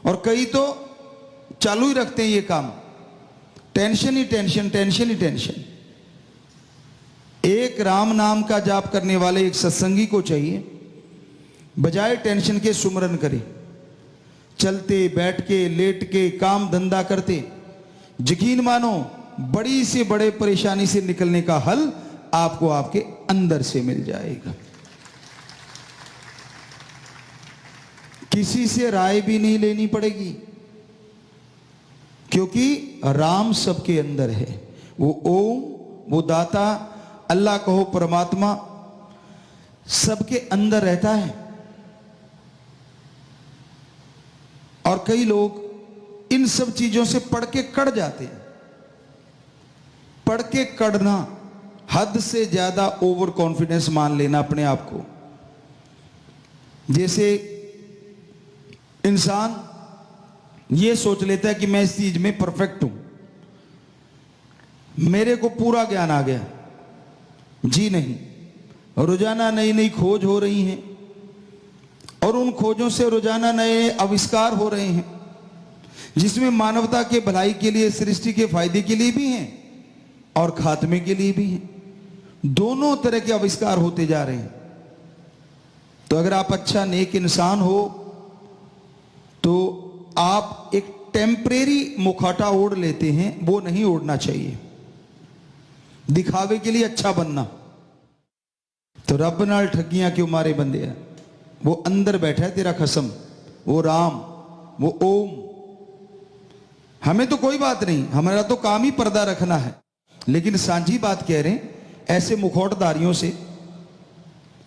और कई तो चालू ही रखते हैं ये काम, टेंशन ही टेंशन, टेंशन ही टेंशन। एक राम नाम का जाप करने वाले एक सत्संगी को चाहिए बजाय टेंशन के सुमरन करे, चलते बैठ के लेट के काम धंधा करते, यकीन मानो बड़ी से बड़े परेशानी से निकलने का हल आपको आपके अंदर से मिल जाएगा। किसी से राय भी नहीं लेनी पड़ेगी, क्योंकि राम सबके अंदर है। वो ओम, वो दाता, अल्लाह कहो परमात्मा, सबके अंदर रहता है। और कई लोग इन सब चीजों से पढ़ के कड़ जाते हैं। पढ़ के कड़ना, हद से ज्यादा ओवर कॉन्फिडेंस मान लेना अपने आप को। जैसे इंसान ये सोच लेता है कि मैं इस चीज में परफेक्ट हूं, मेरे को पूरा ज्ञान आ गया। जी नहीं, रोजाना नई नई खोज हो रही हैं और उन खोजों से रोजाना नए आविष्कार हो रहे हैं, जिसमें मानवता के भलाई के लिए, सृष्टि के फायदे के लिए भी हैं और खात्मे के लिए भी हैं। दोनों तरह के आविष्कार होते जा रहे हैं। तो अगर आप अच्छा नेक इंसान हो तो आप एक टेम्परेरी मुखौटा ओढ़ लेते हैं, वो नहीं ओढ़ना चाहिए, दिखावे के लिए अच्छा बनना। तो रब नाल ठगियां क्यों मारे बंदे हैं, वो अंदर बैठा है तेरा खसम, वो राम, वो ओम। हमें तो कोई बात नहीं, हमारा तो काम ही पर्दा रखना है, लेकिन सांझी बात कह रहे हैं ऐसे मुखौटधारियों से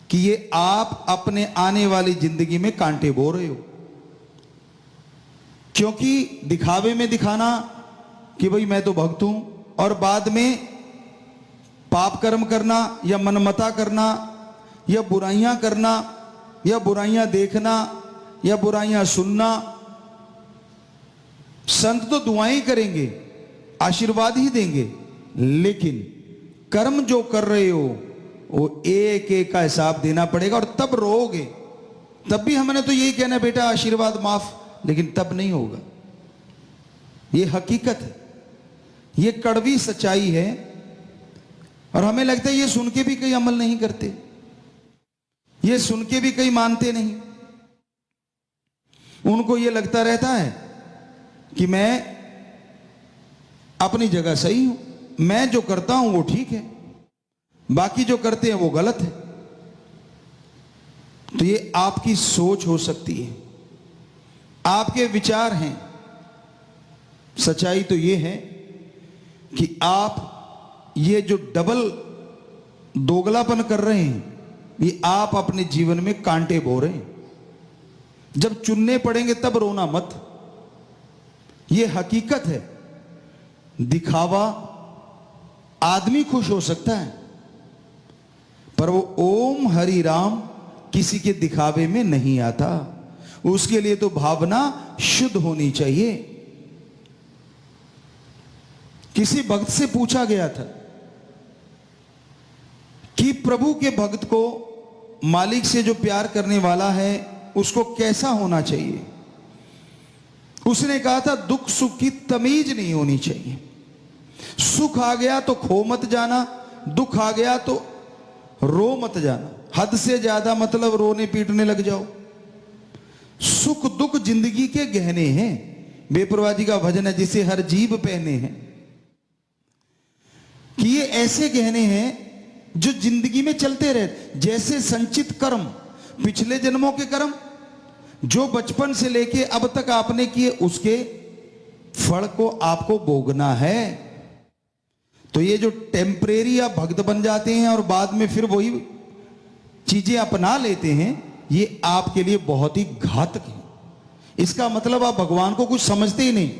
कि ये आप अपने आने वाली जिंदगी में कांटे बो रहे हो। क्योंकि दिखावे में दिखाना कि भाई मैं तो भक्त हूं, और बाद में पाप कर्म करना या मनमता करना या बुराइयां करना या बुराइयां देखना या बुराइयां सुनना। संत तो दुआएं करेंगे, आशीर्वाद ही देंगे, लेकिन कर्म जो कर रहे हो वो एक एक का हिसाब देना पड़ेगा। और तब रोओगे, तब भी हमने तो यही कहना बेटा आशीर्वाद माफ, लेकिन तब नहीं होगा। ये हकीकत है, ये कड़वी सच्चाई है। और हमें लगता है ये सुन के भी कई अमल नहीं करते, ये सुन के भी कई मानते नहीं। उनको ये लगता रहता है कि मैं अपनी जगह सही हूं, मैं जो करता हूं वो ठीक है, बाकी जो करते हैं वो गलत है। तो ये आपकी सोच हो सकती है, आपके विचार हैं। सच्चाई तो ये है कि आप ये जो डबल दोगलापन कर रहे हैं, ये आप अपने जीवन में कांटे बो रहे हैं। जब चुनने पड़ेंगे तब रोना मत, ये हकीकत है। दिखावा, आदमी खुश हो सकता है, पर वो ओम हरि राम किसी के दिखावे में नहीं आता। उसके लिए तो भावना शुद्ध होनी चाहिए। किसी भक्त से पूछा गया था कि प्रभु के भक्त को मालिक से जो प्यार करने वाला है उसको कैसा होना चाहिए। उसने कहा था दुख सुख की तमीज नहीं होनी चाहिए। सुख आ गया तो खो मत जाना, दुख आ गया तो रो मत जाना। हद से ज्यादा मतलब रोने पीटने लग जाओ। सुख दुख जिंदगी के गहने हैं। बेपरवाह जी का भजन है, जिसे हर जीव पहने हैं, कि ये ऐसे गहने हैं जो जिंदगी में चलते रहे। जैसे संचित कर्म, पिछले जन्मों के कर्म जो बचपन से लेके अब तक आपने किए, उसके फल को आपको भोगना है। तो ये जो टेम्परेरी आप भक्त बन जाते हैं और बाद में फिर वही चीजें अपना लेते हैं, ये आपके लिए बहुत ही घातक है। इसका मतलब आप भगवान को कुछ समझते ही नहीं।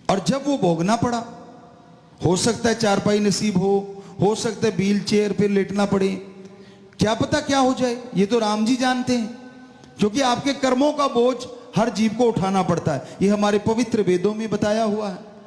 और जब वो भोगना पड़ा, हो सकता है चारपाई नसीब हो सकता है व्हील चेयर पे लेटना पड़े, क्या पता क्या हो जाए, ये तो राम जी जानते हैं। क्योंकि आपके कर्मों का बोझ हर जीव को उठाना पड़ता है, ये हमारे पवित्र वेदों में बताया हुआ है।